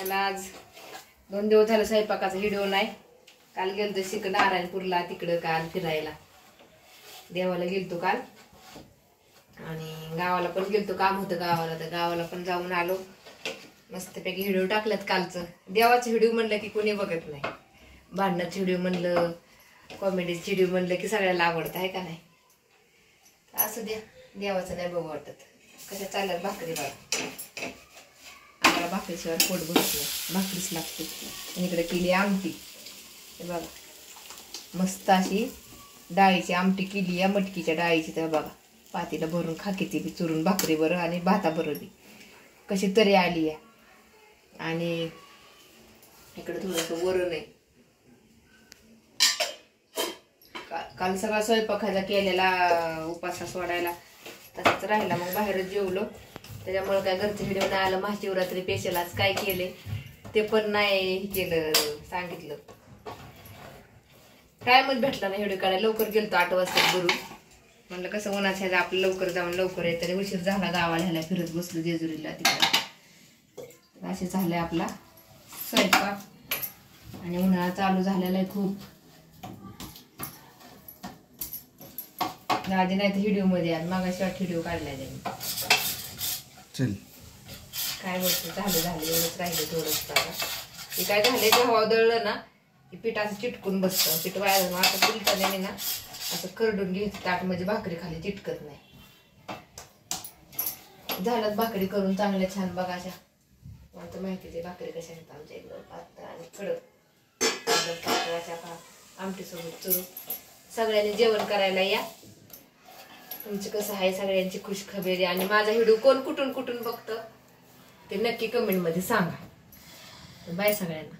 त्याला आज 2 दिवस झाले स्वयंपाकाचा व्हिडिओ नाही. काल गेलतो नारायणपूरला, तिकडं काल फिरायला. देवाला गेलतो काल आणि गावाला पण गेलतो, काम होतं गावाला, तर गावाला पण जाऊन आलो. मस्तपैकी व्हिडिओ टाकल्यात कालचं. देवाचं व्हिडिओ म्हणलं की कोणी बघत नाही, भांडणाचं व्हिडिओ म्हणलं, कॉमेडीचं व्हिडिओ म्हणलं की सगळ्याला आवडतं आहे का नाही. असं द्या, देवाचं नाही बघू वाटत. कशा चालल्यात भाकरी बघा, आम्हाला भाकरीशिवाय पोट भरत नाही, भाकरीच लागते. आणि इकडे केली आमटी, हे बघा मस्त अशी डाळीची आमटी केली आहे, मटकीच्या डाळीची. तर बघा पातीला भरून खाकी ती बी चुरून भाकरी बरं आणि भाता बरं बी कशी तरी आली आहे. आणि इकडे थोडंसं वरण आहे. काल सगळा स्वयंपाकाचा केलेला उपासा सोडायला तसंच राहिला, मग बाहेरच जेवलो. त्याच्यामुळे काय घरचं व्हिडिओ नाही आलं. महाशिवरात्री स्पेशल आज काय केले ते पण नाही केलं, सांगितलं. टायमच भेटला नाही व्हिडिओ काढायला. लवकर गेलतो 8 वाजता भरून. म्हणलं कसं उन्हाच्या आपलं लवकर जाऊन लवकर येत, तरी उशीर झाला. गावाला ह्याला फिरत बसलो जेजुरीला तिकडे. असे झाले आपला स्वयंपाक आणि उन्हाळा चालू झालेला आहे खूप. आधी नाही तर व्हिडिओ मध्ये आला, मागाशी व्हिडिओ काढलाय त्यांनी. चल काय बोलतो, झालं एवढंच राहिलं थोडंच. आता हे काय झालंय, ते हवा दळलं ना की पीठ असं चिटकून बसतं. पीठ वाया आता बिलताने ना असं करडून घ्यायचं ताट, म्हणजे भाकरी खाली चिटकत नाही. झालं भाकरी करून चांगल्या छान बघायच्या. मला तर माहितीच आहे भाकरी कशा आहेत आमच्या इकडं, पातळ आणि कडक. आमटी सोबत चुरू. सगळ्यांनी जेवण करायला या. तुमचं कसं आहे, सगळ्यांची खुशखबरी. आणि माझा व्हिडिओ कोण कुठून बघतं ते नक्की कमेंट मध्ये सांगा. बाय सगळ्यांना.